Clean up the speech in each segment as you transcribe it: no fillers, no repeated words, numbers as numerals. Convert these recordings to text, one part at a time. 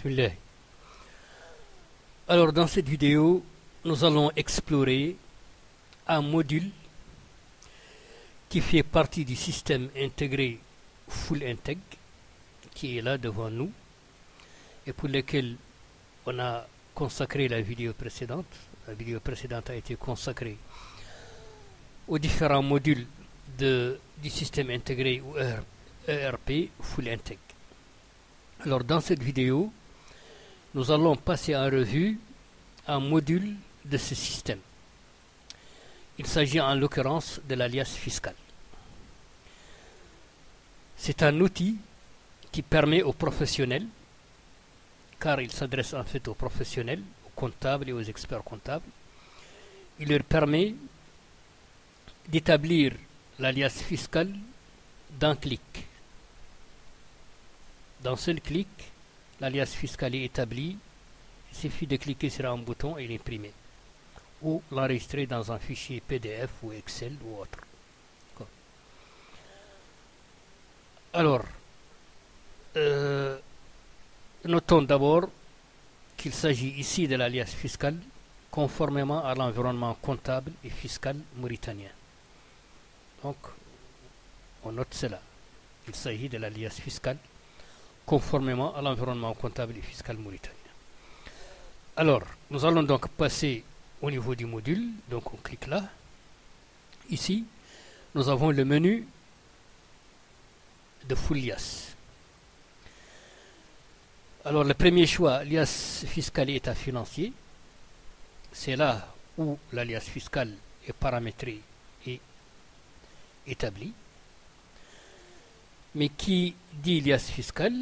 Bismillah. Alors dans cette vidéo, nous allons explorer un module qui fait partie du système intégré Full Integ qui est là devant nous et pour lequel on a consacré la vidéo précédente. La vidéo précédente a été consacrée aux différents modules du système intégré ou ERP Full Integ. Alors dans cette vidéo, nous allons passer en revue un module de ce système. Il s'agit en l'occurrence de l'alias fiscal. C'est un outil qui permet aux professionnels, car il s'adresse en fait aux professionnels, aux comptables et aux experts comptables, il leur permet d'établir l'alias fiscal d'un clic. D'un seul clic, l'alias fiscal est établi. Il suffit de cliquer sur un bouton et l'imprimer ou l'enregistrer dans un fichier PDF ou Excel ou autre. Alors, notons d'abord qu'il s'agit ici de l'alias fiscal conformément à l'environnement comptable et fiscal mauritanien. Donc, on note cela. Il s'agit de l'alias fiscal conformément à l'environnement comptable et fiscal mauritanien. Alors, nous allons donc passer au niveau du module. Donc, on clique là. Ici, nous avons le menu de Full Lias. Alors, le premier choix, lias fiscal et état financier. C'est là où l'alias fiscal est paramétré et établi. Mais qui dit lias fiscal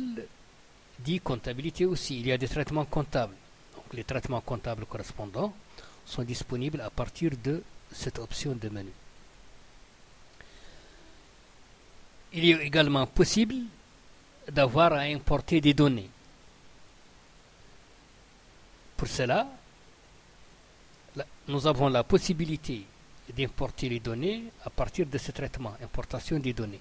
dit comptabilité aussi. Il y a des traitements comptables. Donc les traitements comptables correspondants sont disponibles à partir de cette option de menu. Il est également possible d'avoir à importer des données. Pour cela, nous avons la possibilité d'importer les données à partir de ce traitement, importation des données.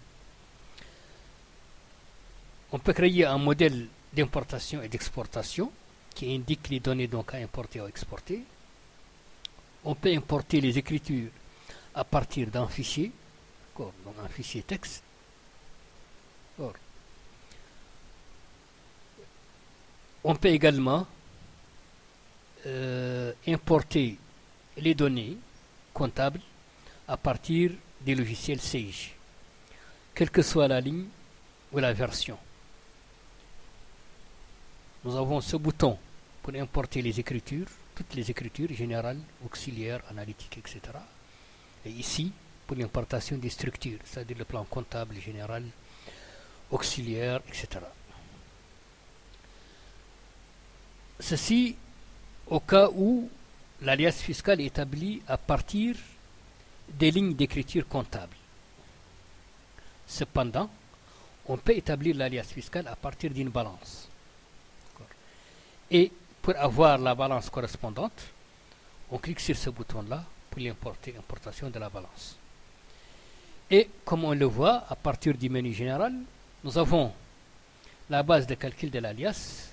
On peut créer un modèle d'importation et d'exportation qui indique les données donc à importer ou exporter. On peut importer les écritures à partir d'un fichier, donc un fichier texte. On peut également importer les données comptables à partir des logiciels Sage, quelle que soit la ligne ou la version. Nous avons ce bouton pour importer les écritures, toutes les écritures générales, auxiliaires, analytiques, etc. Et ici, pour l'importation des structures, c'est-à-dire le plan comptable général, auxiliaire, etc. Ceci au cas où l'alias fiscal est établi à partir des lignes d'écriture comptable. Cependant, on peut établir l'alias fiscal à partir d'une balance. Et pour avoir la balance correspondante, on clique sur ce bouton-là pour l'importation de la balance. Et comme on le voit, à partir du menu général, nous avons la base de calcul de l'alias,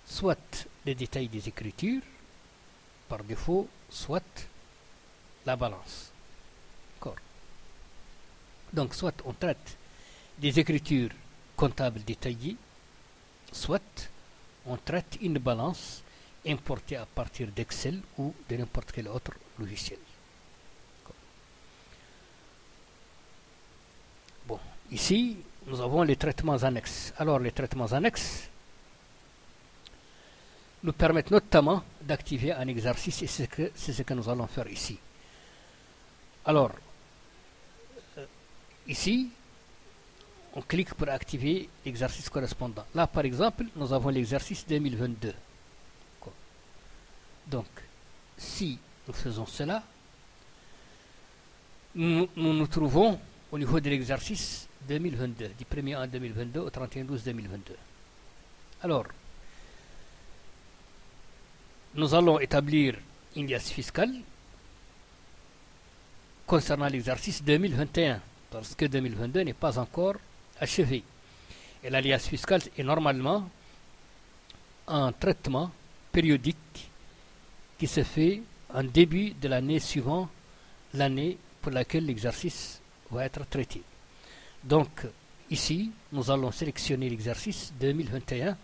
soit les détails des écritures, par défaut, soit la balance. Donc, soit on traite des écritures comptables détaillées, soit on traite une balance importée à partir d'Excel ou de n'importe quel autre logiciel. Bon, ici, nous avons les traitements annexes. Alors, les traitements annexes nous permettent notamment d'activer un exercice et c'est ce que nous allons faire ici. Alors, ici, on clique pour activer l'exercice correspondant. Là, par exemple, nous avons l'exercice 2022. Donc, si nous faisons cela, nous nous trouvons au niveau de l'exercice 2022, du 1er en 2022 au 31/12/2022. Alors, nous allons établir une lias fiscale concernant l'exercice 2021, parce que 2022 n'est pas encore achevé. Et l'alias fiscal est normalement un traitement périodique qui se fait en début de l'année suivant l'année pour laquelle l'exercice va être traité. Donc, ici, nous allons sélectionner l'exercice 2021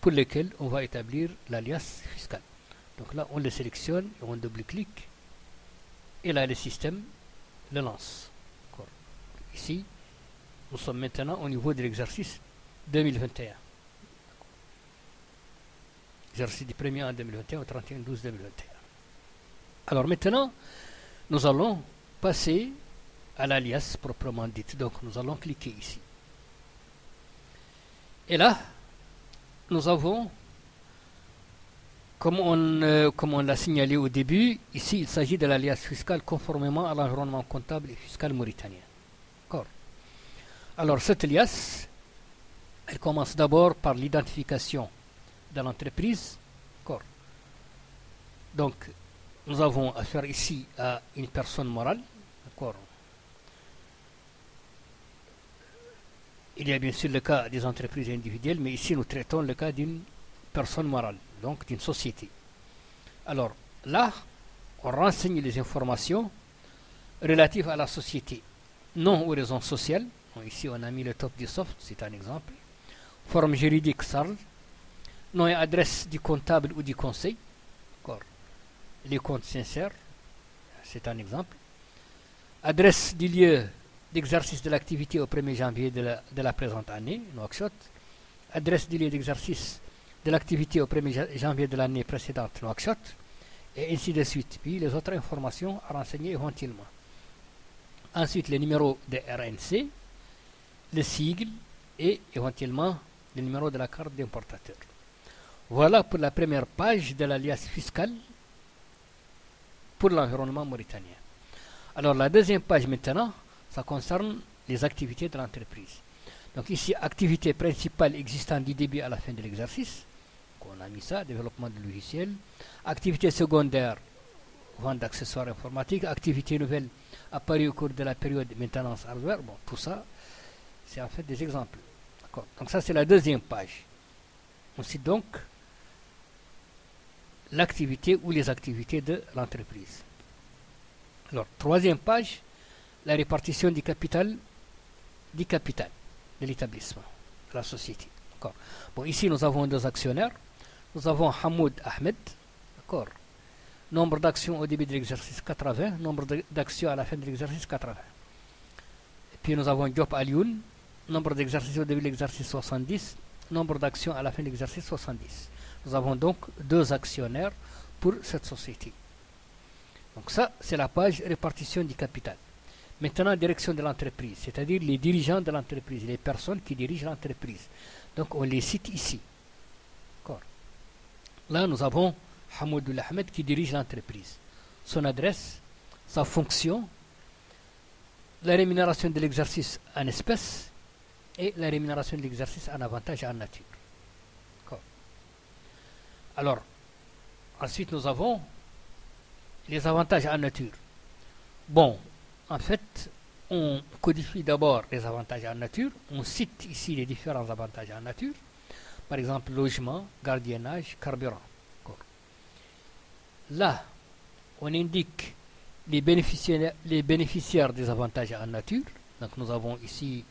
pour lequel on va établir l'alias fiscal. Donc là, on le sélectionne et on double-clique. Et là, le système le lance. Ici, nous sommes maintenant au niveau de l'exercice 2021. Exercice du 1er en 2021 au 31/12/2021. Alors maintenant, nous allons passer à l'alias proprement dite. Donc nous allons cliquer ici. Et là, nous avons, comme on l'a signalé au début, ici il s'agit de l'alias fiscal conformément à l'environnement comptable et fiscal mauritanien. D'accord. Alors cette alias, elle commence d'abord par l'identification de l'entreprise. D'accord. Donc nous avons affaire ici à une personne morale. D'accord. Il y a bien sûr le cas des entreprises individuelles, mais ici nous traitons le cas d'une personne morale, donc d'une société. Alors là, on renseigne les informations relatives à la société, nom ou raison sociale. Bon, ici on a mis le top du soft, c'est un exemple. Forme juridique SARL, nom et adresse du comptable ou du conseil. Les comptes sincères, c'est un exemple. Adresse du lieu d'exercice de l'activité au 1er janvier de la présente année, Nouakchott. Adresse du lieu d'exercice de l'activité au 1er janvier de l'année précédente, Nouakchott. Et ainsi de suite. Puis les autres informations à renseigner éventuellement. Ensuite, le numéro de RNC, le sigle et éventuellement le numéro de la carte d'importateur. Voilà pour la première page de l'alias fiscal pour l'environnement mauritanien. Alors la deuxième page maintenant, ça concerne les activités de l'entreprise. Donc ici, activité principale existant du début à la fin de l'exercice. On a mis ça, développement de logiciels. Activité secondaire, vente d'accessoires informatiques. Activité nouvelle apparue au cours de la période de maintenance hardware. Bon, tout ça, c'est en fait des exemples. Donc ça, c'est la deuxième page. On cite donc l'activité ou les activités de l'entreprise. Alors, troisième page, la répartition du capital de l'établissement, de la société. Bon, ici, nous avons deux actionnaires. Nous avons Hamoud Ahmed. Nombre d'actions au début de l'exercice 80, nombre d'actions à la fin de l'exercice 80. Et puis nous avons Diop Alioun, nombre d'exercices au début de l'exercice 70, nombre d'actions à la fin de l'exercice 70. Nous avons donc deux actionnaires pour cette société. Donc ça, c'est la page répartition du capital. Maintenant, direction de l'entreprise, c'est-à-dire les dirigeants de l'entreprise, les personnes qui dirigent l'entreprise. Donc on les cite ici. Là, nous avons Hamoud Ahmed qui dirige l'entreprise. Son adresse, sa fonction, la rémunération de l'exercice en espèces et la rémunération de l'exercice en avantage en nature. Alors, ensuite nous avons les avantages en nature. Bon, en fait, on codifie d'abord les avantages en nature. On cite ici les différents avantages en nature. Par exemple, logement, gardiennage, carburant. Là, on indique les bénéficiaires des avantages en nature. Donc nous avons ici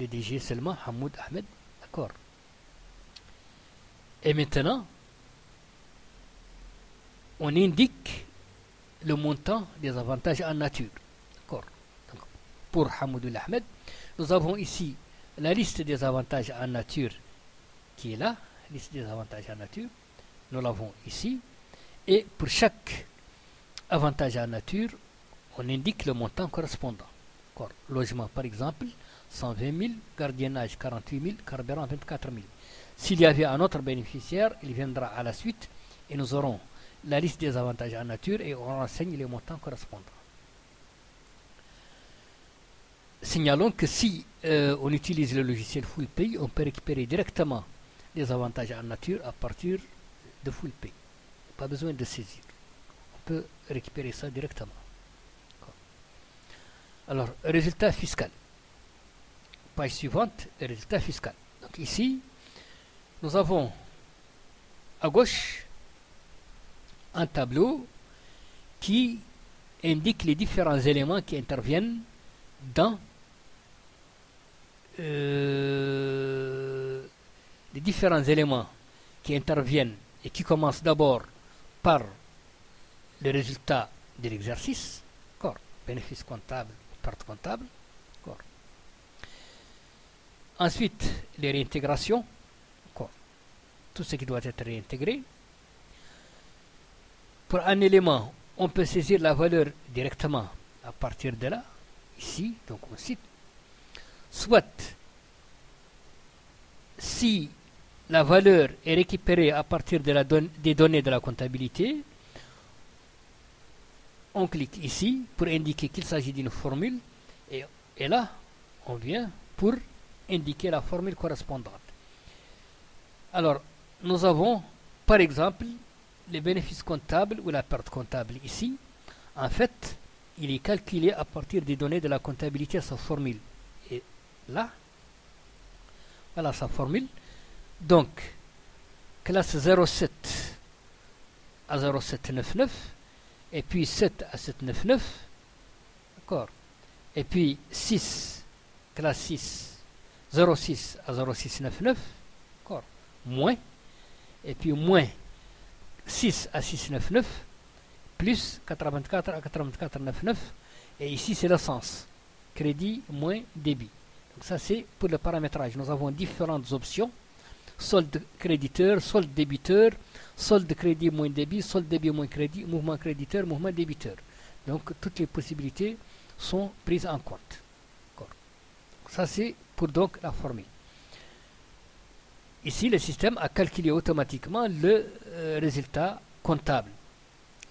le DG seulement, Hamoud Ahmed. D'accord. Et maintenant, on indique le montant des avantages en nature. D'accord. Donc, pour Hamoud Ahmed, nous avons ici la liste des avantages en nature qui est là, liste des avantages en nature. Nous l'avons ici. Et pour chaque avantage en nature, on indique le montant correspondant. Logement par exemple, 120 000, gardiennage 48 000, carburant 24 000. S'il y avait un autre bénéficiaire, il viendra à la suite et nous aurons la liste des avantages en nature et on renseigne les montants correspondants. Signalons que si on utilise le logiciel FullPay, on peut récupérer directement les avantages en nature à partir de FullPay. Pas besoin de saisir. On peut récupérer ça directement. Alors, résultat fiscal. Page suivante, résultat fiscal. Donc ici, nous avons à gauche un tableau qui indique les différents éléments qui interviennent dans les différents éléments qui interviennent et qui commencent d'abord par le résultat de l'exercice, bénéfice comptable, perte comptable. Ensuite, les réintégrations, tout ce qui doit être réintégré. Pour un élément, on peut saisir la valeur directement à partir de là, ici, donc on cite. Soit, si la valeur est récupérée à partir de des données de la comptabilité, on clique ici pour indiquer qu'il s'agit d'une formule et là, on vient pour indiquer la formule correspondante. Alors, nous avons par exemple les bénéfices comptables ou la perte comptable ici. En fait, il est calculé à partir des données de la comptabilité à sa formule. Et là, voilà sa formule. Donc, classe 07 à 0799, et puis 7 à 799, d'accord. Et puis 6, classe 6, 06 à 0699, d'accord. Moins, et puis moins 6 à 699, plus 84 à 8499, et ici c'est le sens, crédit moins débit. Donc ça c'est pour le paramétrage. Nous avons différentes options: solde créditeur, solde débiteur, solde crédit moins débit, solde débit moins crédit, mouvement créditeur, mouvement débiteur. Donc toutes les possibilités sont prises en compte. Ça c'est pour donc la formule. Ici le système a calculé automatiquement le résultat comptable.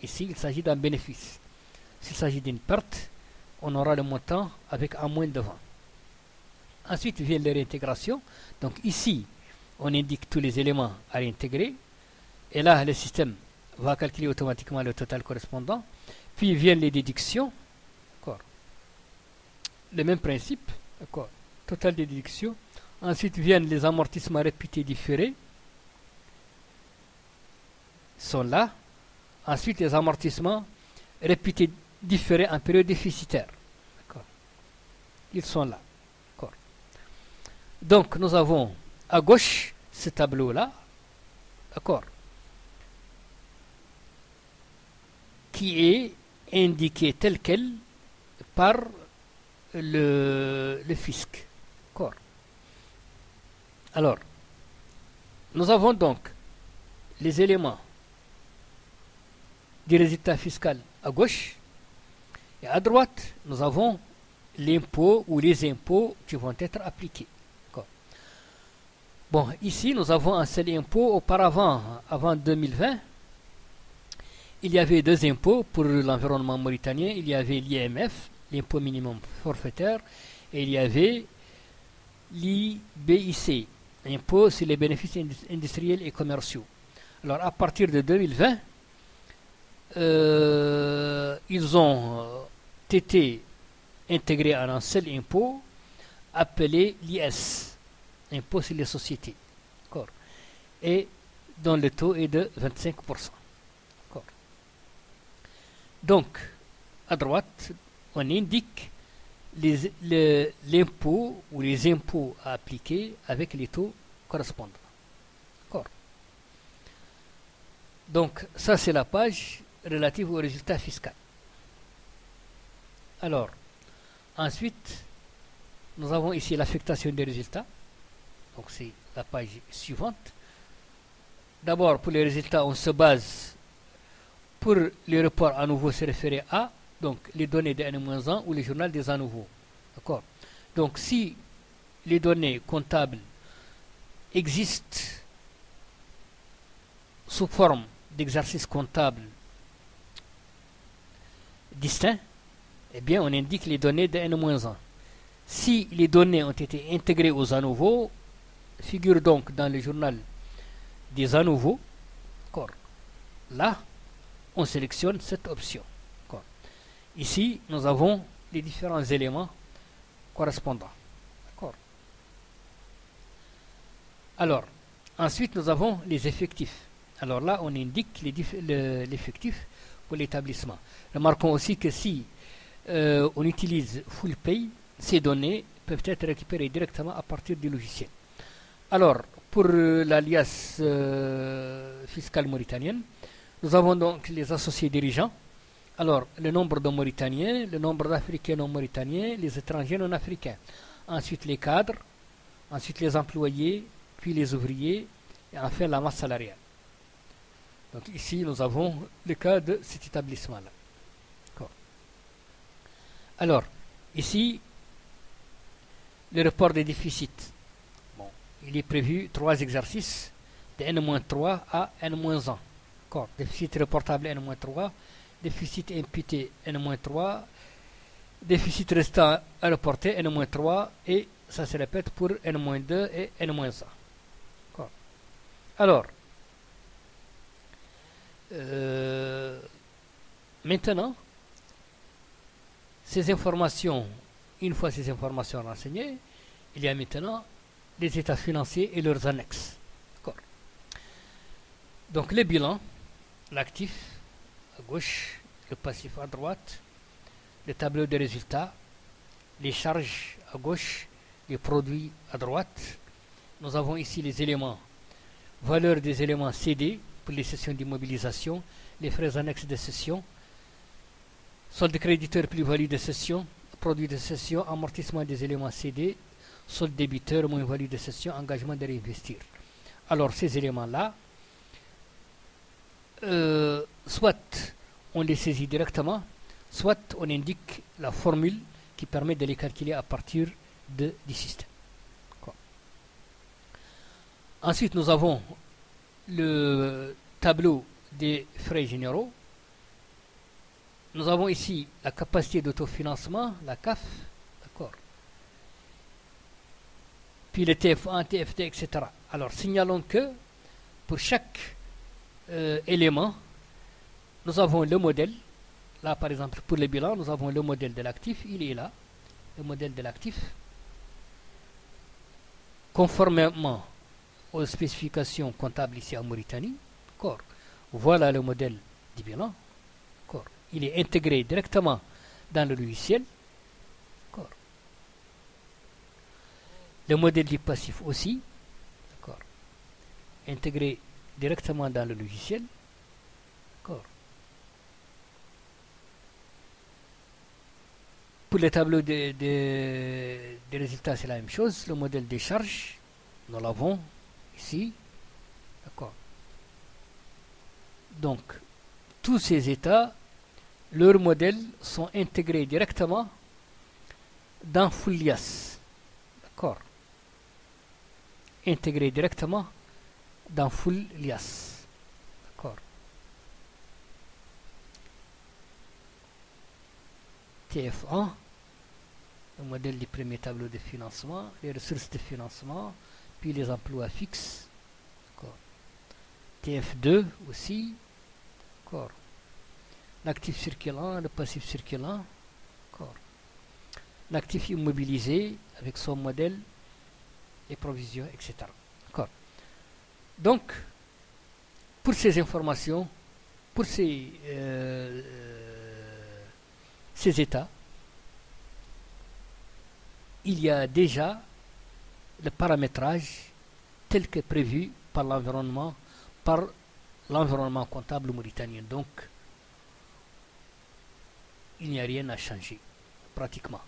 Ici il s'agit d'un bénéfice. S'il s'agit d'une perte, on aura le montant avec un moins devant. Ensuite vient la réintégration. Donc ici on indique tous les éléments à réintégrer. Et là, le système va calculer automatiquement le total correspondant. Puis viennent les déductions. Le même principe. Total des déductions. Ensuite viennent les amortissements répétés différés. Ils sont là. Ensuite, les amortissements répétés différés en période déficitaire. Ils sont là. Donc, nous avons à gauche ce tableau-là. D'accord, qui est indiqué tel quel par le fisc. D'accord. Alors, nous avons donc les éléments du résultat fiscal à gauche, et à droite, nous avons l'impôt ou les impôts qui vont être appliqués. Bon, ici, nous avons un seul impôt. Auparavant, avant 2020, il y avait deux impôts pour l'environnement mauritanien. Il y avait l'IMF, l'impôt minimum forfaitaire, et il y avait l'IBIC, impôt sur les bénéfices industriels et commerciaux. Alors, à partir de 2020, ils ont été intégrés en un seul impôt appelé l'IS, impôt sur les sociétés, et dont le taux est de 25%. Donc, à droite, on indique l'impôt ou les impôts à appliquer avec les taux correspondants. Donc, ça c'est la page relative au résultat fiscal. Alors, ensuite, nous avons ici l'affectation des résultats. Donc c'est la page suivante. D'abord, pour les résultats, on se base pour les reports à nouveau, se référer à donc les données de N-1 ou le journal des à nouveau. D'accord. Donc si les données comptables existent sous forme d'exercice comptable distinct, eh bien on indique les données de N-1. Si les données ont été intégrées aux à nouveau, figure donc dans le journal des à nouveau. Là, on sélectionne cette option. Ici, nous avons les différents éléments correspondants. Alors, ensuite, nous avons les effectifs. Alors là, on indique l'effectif pour l'établissement. Remarquons aussi que si on utilise FullPay, ces données peuvent être récupérées directement à partir du logiciel. Alors, pour l'alias fiscale mauritanienne, nous avons donc les associés dirigeants. Alors, le nombre de Mauritaniens, le nombre d'Africains non mauritaniens, les étrangers non africains. Ensuite, les cadres, ensuite les employés, puis les ouvriers, et enfin la masse salariale. Donc ici, nous avons le cas de cet établissement-là. Alors, ici, le report des déficits. Bon, il est prévu 3 exercices de N-3 à N-1. Déficit reportable N-3, déficit imputé N-3, déficit restant à reporter N-3, et ça se répète pour N-2 et N-1. Alors, maintenant, ces informations, une fois ces informations renseignées, il y a maintenant les états financiers et leurs annexes. Donc les bilans, l'actif à gauche, le passif à droite, le tableau de résultats, les charges à gauche, les produits à droite. Nous avons ici les éléments, valeur des éléments cédés pour les sessions d'immobilisation, les frais annexes de cession, solde créditeur plus-value de cession, produit de cession, amortissement des éléments cédés, solde débiteur, moins-value de cession, engagement de réinvestir. Alors ces éléments-là, soit on les saisit directement, soit on indique la formule qui permet de les calculer à partir du système. Ensuite, nous avons le tableau des frais généraux. Nous avons ici la capacité d'autofinancement, la CAF, d'accord. Puis le TF1, TFT, etc. Alors, signalons que pour chaque élément, nous avons le modèle. Là, par exemple, pour le bilan, nous avons le modèle de l'actif. Il est là, le modèle de l'actif. Conformément aux spécifications comptables ici en Mauritanie, d'accord. Voilà le modèle du bilan. D'accord. Il est intégré directement dans le logiciel. D'accord. Le modèle du passif aussi, d'accord, intégré directement dans le logiciel. D'accord. Pour le tableau des résultats, c'est la même chose. Le modèle des charges, nous l'avons ici. D'accord. Donc, tous ces états, leurs modèles sont intégrés directement dans FullLIAS. D'accord. Intégrés directement dans FullLIAS. D'accord. TF1, le modèle du premier tableau de financement, les ressources de financement, puis les emplois fixes. TF2 aussi. L'actif circulant, le passif circulant. L'actif immobilisé avec son modèle et provisions, etc. Donc, pour ces informations, pour ces états, il y a déjà le paramétrage tel que prévu par l'environnement comptable mauritanien. Donc, il n'y a rien à changer, pratiquement.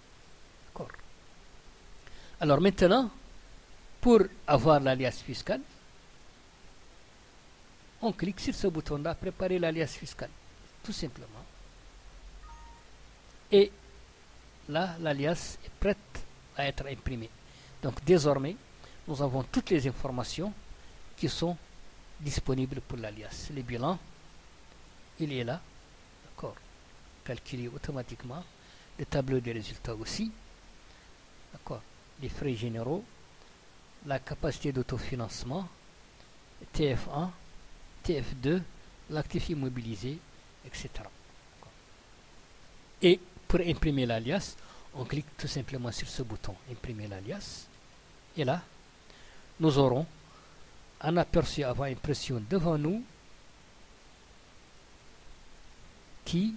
Alors maintenant, pour avoir l'alias fiscal, on clique sur ce bouton-là, préparer l'alias fiscal, tout simplement. Et là, l'alias est prête à être imprimée. Donc désormais, nous avons toutes les informations qui sont disponibles pour l'alias. Le bilan, il est là, d'accord, calculé automatiquement. Le tableau des résultats aussi, d'accord. Les frais généraux, la capacité d'autofinancement, TF1, TF2, l'actif immobilisé, etc. Et pour imprimer l'alias, on clique tout simplement sur ce bouton imprimer l'alias, et là nous aurons un aperçu avant impression devant nous qui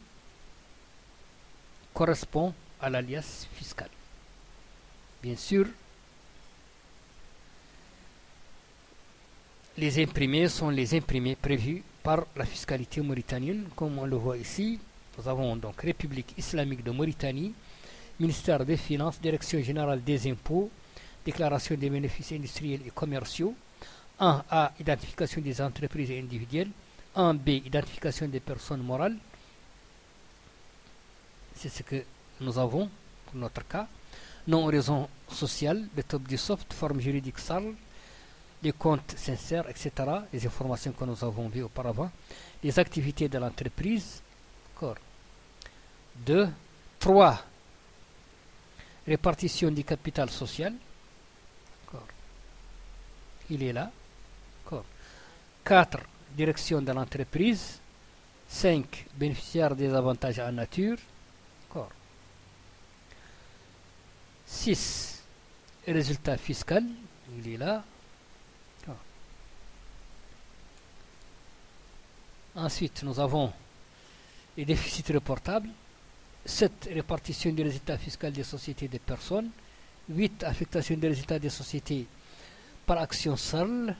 correspond à l'alias fiscal. Bien sûr, les imprimés sont les imprimés prévus par la fiscalité mauritanienne, comme on le voit ici. Nous avons donc République islamique de Mauritanie, ministère des Finances, Direction générale des impôts, déclaration des bénéfices industriels et commerciaux. 1A, identification des entreprises et individuelles. 1B, identification des personnes morales. C'est ce que nous avons pour notre cas. Non-raison sociale, le top du soft, forme juridique SARL, les comptes sincères, etc. Les informations que nous avons vues auparavant. Les activités de l'entreprise. 2. 3. Répartition du capital social. Il est là. 4. Direction de l'entreprise. 5. Bénéficiaire des avantages en nature. 6. Résultat fiscal. Il est là. Ensuite, nous avons les déficits reportables. 7. Répartition du résultat fiscal des sociétés des personnes. 8. Affectation des résultats des sociétés par action SARL.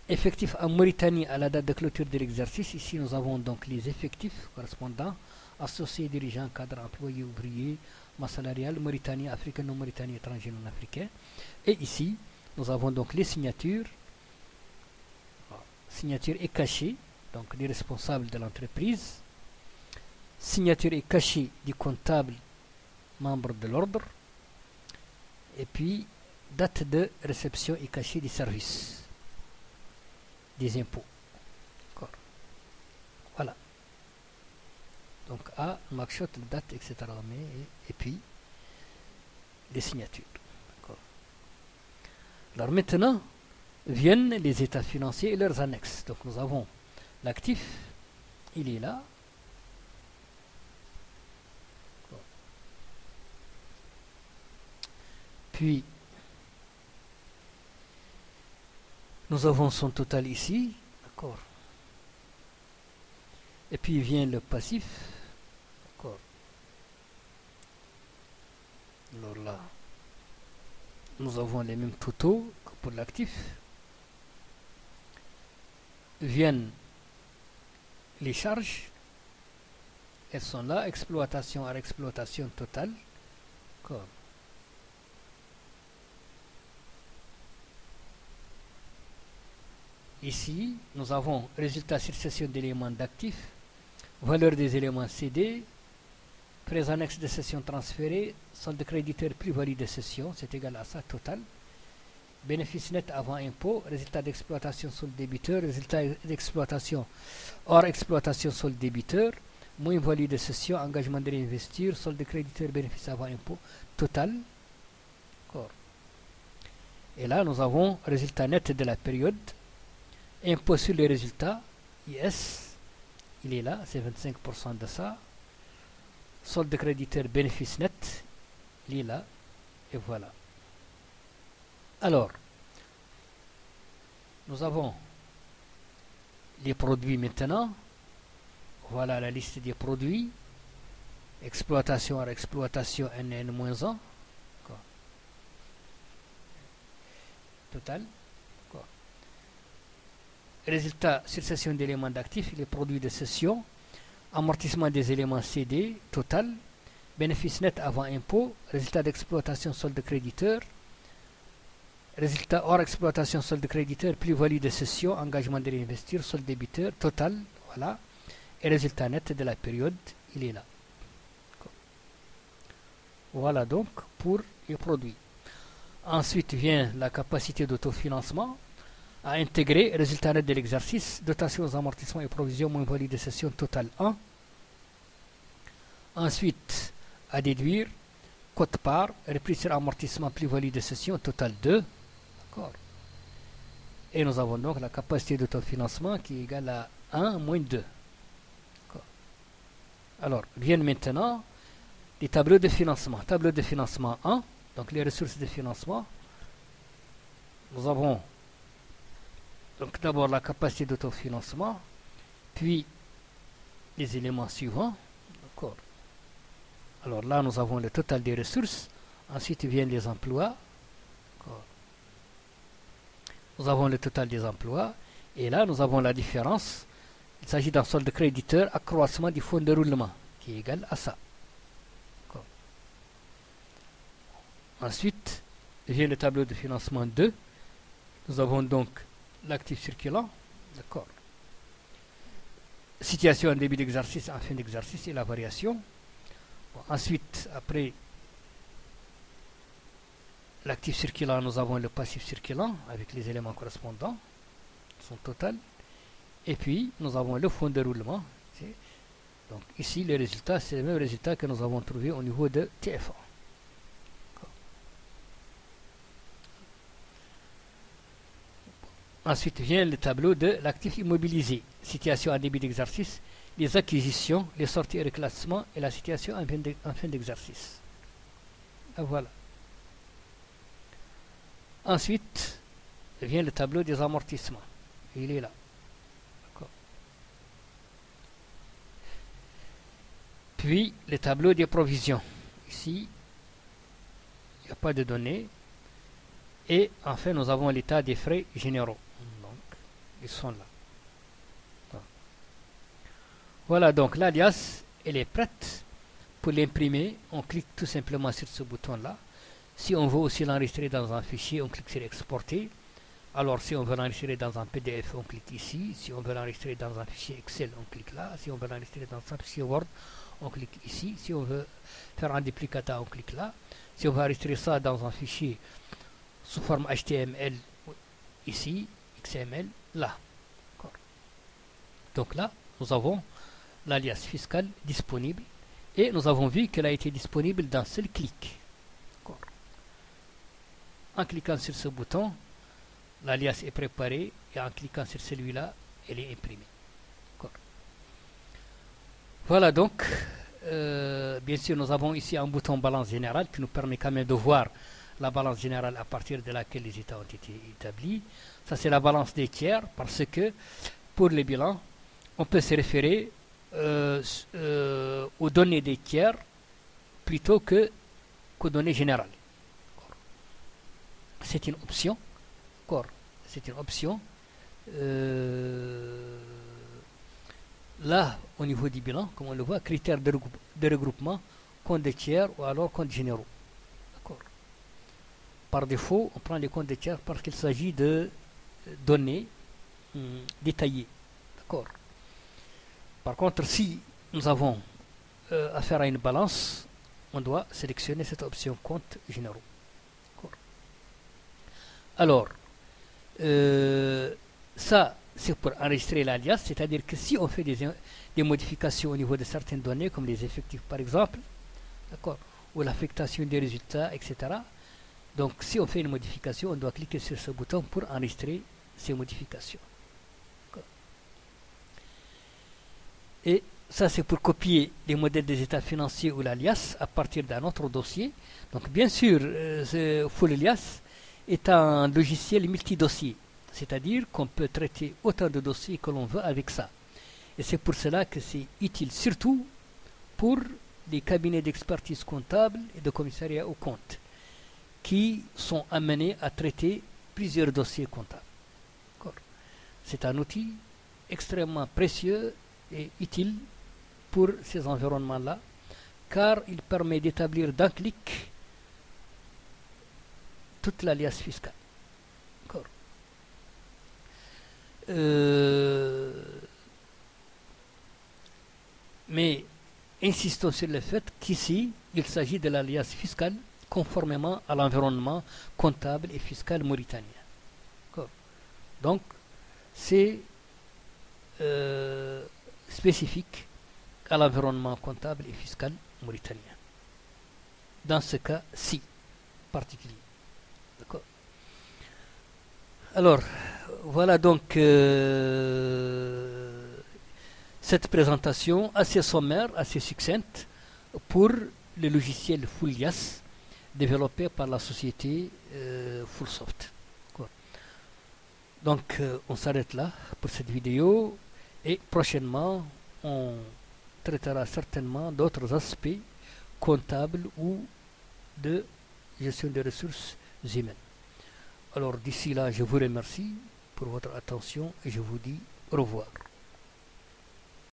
Effectifs en Mauritanie à la date de clôture de l'exercice. Ici, nous avons donc les effectifs correspondants. Associés, dirigeants, cadres, employés, ouvriers, masse salariale, Mauritanie, africain, non Mauritanie, étranger, non africain. Et ici, nous avons donc les signatures. Signature et cachet, donc des responsables de l'entreprise. Signature et cachet du comptable, membre de l'ordre. Et puis, date de réception et cachet du service des impôts. Voilà. Donc A, markshot, date, etc. Et puis, les signatures. Alors maintenant, viennent les états financiers et leurs annexes. Donc nous avons l'actif, il est là. Puis, nous avons son total ici. D'accord. Et puis vient le passif. D'accord. Alors là, nous avons les mêmes totaux que pour l'actif. Viennent les charges. Elles sont là. Exploitation à exploitation totale. D'accord. Ici, nous avons résultat sur cession d'éléments d'actifs, valeur des éléments cédés, prêts annexes de cession transférés, solde de créditeur plus-value de cession, c'est égal à ça, total. Bénéfice net avant impôt, résultat d'exploitation solde débiteur, résultat d'exploitation hors exploitation solde débiteur, moins-value de cession, engagement de réinvestir, solde de créditeur, bénéfice avant impôt, total. Et là, nous avons résultat net de la période. Impôt sur les résultats, IS, il est là, c'est 25% de ça. Solde de créditeur, bénéfice net, il est là, et voilà. Alors, nous avons les produits maintenant. Voilà la liste des produits. Exploitation à exploitation NN-1. Total. Résultat sur cession d'éléments d'actifs, les produits de cession, amortissement des éléments cédés, total, bénéfice net avant impôt, résultat d'exploitation solde de créditeur, résultat hors exploitation solde de créditeur, plus-value de cession, engagement de réinvestir, solde débiteur, total, voilà, et résultat net de la période, il est là. Voilà donc pour les produits. Ensuite vient la capacité d'autofinancement. À intégrer, résultat net de l'exercice, dotation aux amortissements et provisions, moins-value de cession totale 1. Ensuite, à déduire, quote-part, reprise sur amortissement, plus-value de cession totale 2. D'accord. Et nous avons donc la capacité d'autofinancement qui est égale à 1 moins 2. Alors, viennent maintenant les tableaux de financement. Tableau de financement 1, donc les ressources de financement. Nous avons donc d'abord la capacité d'autofinancement, puis les éléments suivants. D'accord. Alors là, nous avons le total des ressources. Ensuite viennent les emplois. Nous avons le total des emplois. Et là, nous avons la différence. Il s'agit d'un solde créditeur, accroissement du fonds de roulement, qui est égal à ça. Ensuite, vient le tableau de financement 2. Nous avons donc l'actif circulant. D'accord. Situation en début d'exercice, en fin d'exercice et la variation. Bon, ensuite, après l'actif circulant, nous avons le passif circulant avec les éléments correspondants, son total. Et puis, nous avons le fonds de roulement. Donc ici, les résultats, c'est le même résultat que nous avons trouvé au niveau de TF1. Ensuite vient le tableau de l'actif immobilisé. Situation en début d'exercice, les acquisitions, les sorties et reclassements et la situation en fin d'exercice. Voilà. Ensuite vient le tableau des amortissements. Il est là. Puis le tableau des provisions. Ici, il n'y a pas de données. Et enfin, nous avons l'état des frais généraux. Donc, ils sont là. Voilà, donc l'alias, elle est prête. Pour l'imprimer, on clique tout simplement sur ce bouton-là. Si on veut aussi l'enregistrer dans un fichier, on clique sur Exporter. Alors, si on veut l'enregistrer dans un PDF, on clique ici. Si on veut l'enregistrer dans un fichier Excel, on clique là. Si on veut l'enregistrer dans un fichier Word, on clique ici. Si on veut faire un duplicata, on clique là. Si on veut enregistrer ça dans un fichier sous forme HTML, ici, XML, là. Donc là, nous avons l'alias fiscal disponible et nous avons vu qu'elle a été disponible d'un seul clic. En cliquant sur ce bouton, l'alias est préparé et en cliquant sur celui-là, elle est imprimée. Voilà donc, bien sûr, nous avons ici un bouton balance générale qui nous permet quand même de voir la balance générale à partir de laquelle les états ont été établis. Ça, c'est la balance des tiers parce que pour les bilans, on peut se référer aux données des tiers plutôt qu'aux données générales. C'est une option. C'est une option. Là, au niveau du bilan, comme on le voit, critères de regroupement, comptes de tiers ou alors comptes généraux. Par défaut, on prend les comptes de tiers parce qu'il s'agit de données détaillées. D'accord. Par contre, si nous avons affaire à une balance, on doit sélectionner cette option comptes généraux. Alors, ça, c'est pour enregistrer l'alias, c'est-à-dire que si on fait des modifications au niveau de certaines données, comme les effectifs par exemple, d'accord, ou l'affectation des résultats, etc. Donc, si on fait une modification, on doit cliquer sur ce bouton pour enregistrer ces modifications. Et ça, c'est pour copier les modèles des états financiers ou l'alias à partir d'un autre dossier. Donc, bien sûr, FullAlias est un logiciel multidossier, c'est-à-dire qu'on peut traiter autant de dossiers que l'on veut avec ça. Et c'est pour cela que c'est utile, surtout pour les cabinets d'expertise comptable et de commissariat aux comptes, qui sont amenés à traiter plusieurs dossiers comptables. C'est un outil extrêmement précieux et utile pour ces environnements-là, car il permet d'établir d'un clic toute l'alias fiscale. Mais insistons sur le fait qu'ici, il s'agit de l'alias fiscal conformément à l'environnement comptable et fiscal mauritanien. Donc, c'est spécifique à l'environnement comptable et fiscal mauritanien. Dans ce cas-ci particulier. D'accord. Alors, voilà donc cette présentation assez sommaire, assez succincte pour le logiciel FullAlias développé par la société Fullsoft. Donc, on s'arrête là pour cette vidéo Et prochainement, on traitera certainement d'autres aspects comptables ou de gestion des ressources humaines. Alors d'ici là, je vous remercie pour votre attention et je vous dis au revoir.